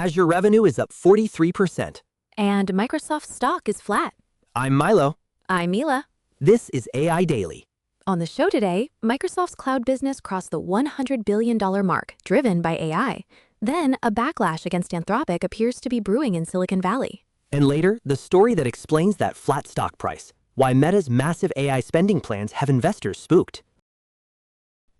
Azure revenue is up 43%. And Microsoft's stock is flat. I'm Milo. I'm Mila. This is AI Daily. On the show today, Microsoft's cloud business crossed the $100 billion mark, driven by AI. Then, a backlash against Anthropic appears to be brewing in Silicon Valley. And later, the story that explains that flat stock price. Why Meta's massive AI spending plans have investors spooked.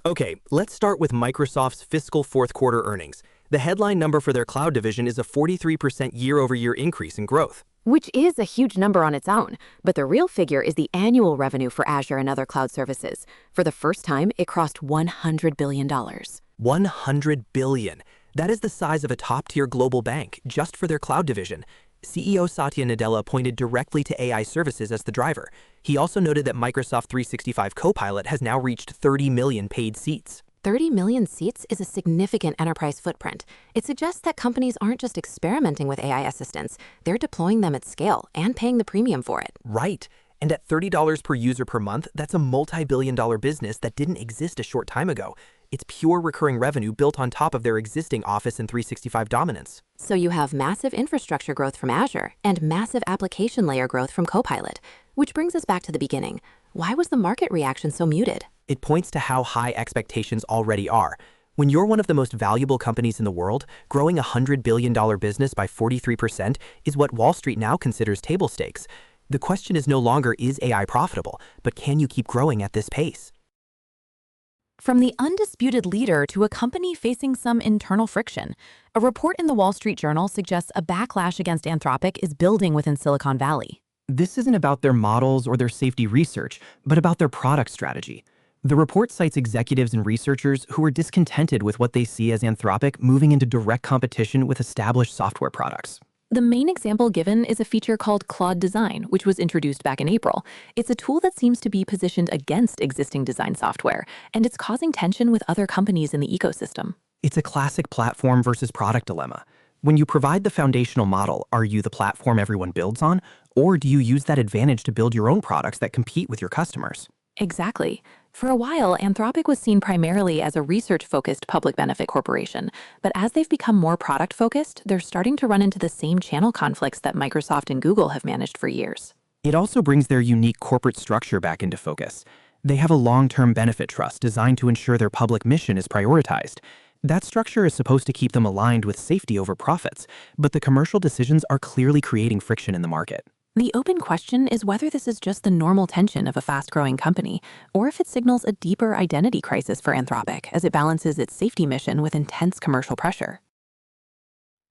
Okay, let's start with Microsoft's fiscal fourth quarter earnings. The headline number for their cloud division is a 43% year-over-year increase in growth. Which is a huge number on its own, but the real figure is the annual revenue for Azure and other cloud services. For the first time, it crossed $100 billion. $100 billion. That is the size of a top-tier global bank, just for their cloud division. CEO Satya Nadella pointed directly to AI services as the driver. He also noted that Microsoft 365 Copilot has now reached 30 million paid seats. 30 million seats is a significant enterprise footprint. It suggests that companies aren't just experimenting with AI assistants, they're deploying them at scale and paying the premium for it. Right. And at $30 per user per month, that's a multi-billion-dollar business that didn't exist a short time ago. It's pure recurring revenue built on top of their existing Office and 365 dominance. So you have massive infrastructure growth from Azure and massive application layer growth from Copilot. Which brings us back to the beginning. Why was the market reaction so muted? It points to how high expectations already are. When you're one of the most valuable companies in the world, growing a $100 billion business by 43% is what Wall Street now considers table stakes. The question is no longer, is AI profitable, but can you keep growing at this pace? From the undisputed leader to a company facing some internal friction, a report in the Wall Street Journal suggests a backlash against Anthropic is building within Silicon Valley. This isn't about their models or their safety research, but about their product strategy. The report cites executives and researchers who are discontented with what they see as Anthropic moving into direct competition with established software products. The main example given is a feature called Claude Design, which was introduced back in April. It's a tool that seems to be positioned against existing design software, and it's causing tension with other companies in the ecosystem. It's a classic platform versus product dilemma. When you provide the foundational model, are you the platform everyone builds on, or do you use that advantage to build your own products that compete with your customers? Exactly. For a while, Anthropic was seen primarily as a research-focused public benefit corporation, but as they've become more product-focused, they're starting to run into the same channel conflicts that Microsoft and Google have managed for years. It also brings their unique corporate structure back into focus. They have a long-term benefit trust designed to ensure their public mission is prioritized. That structure is supposed to keep them aligned with safety over profits, but the commercial decisions are clearly creating friction in the market. The open question is whether this is just the normal tension of a fast-growing company, or if it signals a deeper identity crisis for Anthropic as it balances its safety mission with intense commercial pressure.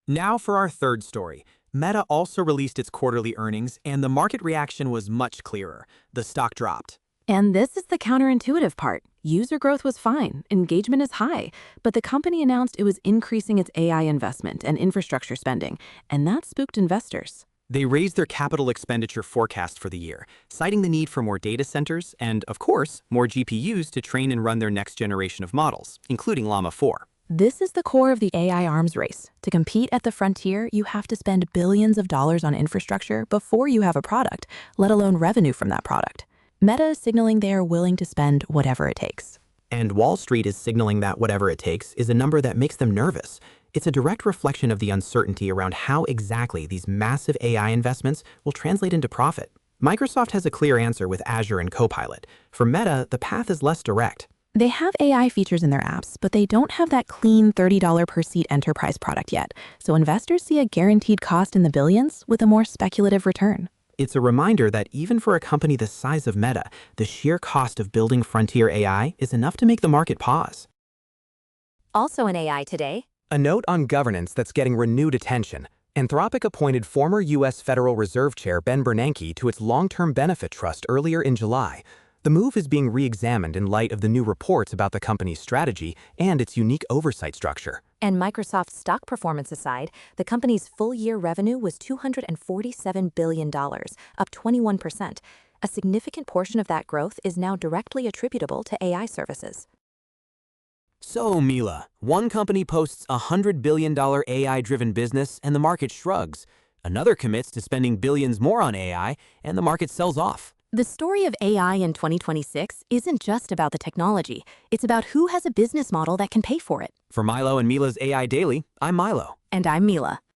Now for our third story. Meta also released its quarterly earnings, and the market reaction was much clearer. The stock dropped. And this is the counterintuitive part. User growth was fine, engagement is high, but the company announced it was increasing its AI investment and infrastructure spending, and that spooked investors. They raised their capital expenditure forecast for the year, citing the need for more data centers and, of course, more GPUs to train and run their next generation of models, including Llama 4. This is the core of the AI arms race. To compete at the frontier, you have to spend billions of dollars on infrastructure before you have a product, let alone revenue from that product. Meta is signaling they are willing to spend whatever it takes. And Wall Street is signaling that whatever it takes is a number that makes them nervous. It's a direct reflection of the uncertainty around how exactly these massive AI investments will translate into profit. Microsoft has a clear answer with Azure and Copilot. For Meta, the path is less direct. They have AI features in their apps, but they don't have that clean $30 per seat enterprise product yet, so investors see a guaranteed cost in the billions with a more speculative return. It's a reminder that even for a company the size of Meta, the sheer cost of building frontier AI is enough to make the market pause. Also in AI today, A note on governance that's getting renewed attention. Anthropic appointed former U.S. Federal Reserve Chair Ben Bernanke to its long-term benefit trust earlier in July. The move is being re-examined in light of the new reports about the company's strategy and its unique oversight structure. and Microsoft's stock performance aside, the company's full-year revenue was $247 billion, up 21%. A significant portion of that growth is now directly attributable to AI services. So, Mila, one company posts a $100 billion AI-driven business and the market shrugs. Another commits to spending billions more on AI and the market sells off. The story of AI in 2026 isn't just about the technology. It's about who has a business model that can pay for it. For Milo and Mila's AI Daily, I'm Milo. And I'm Mila.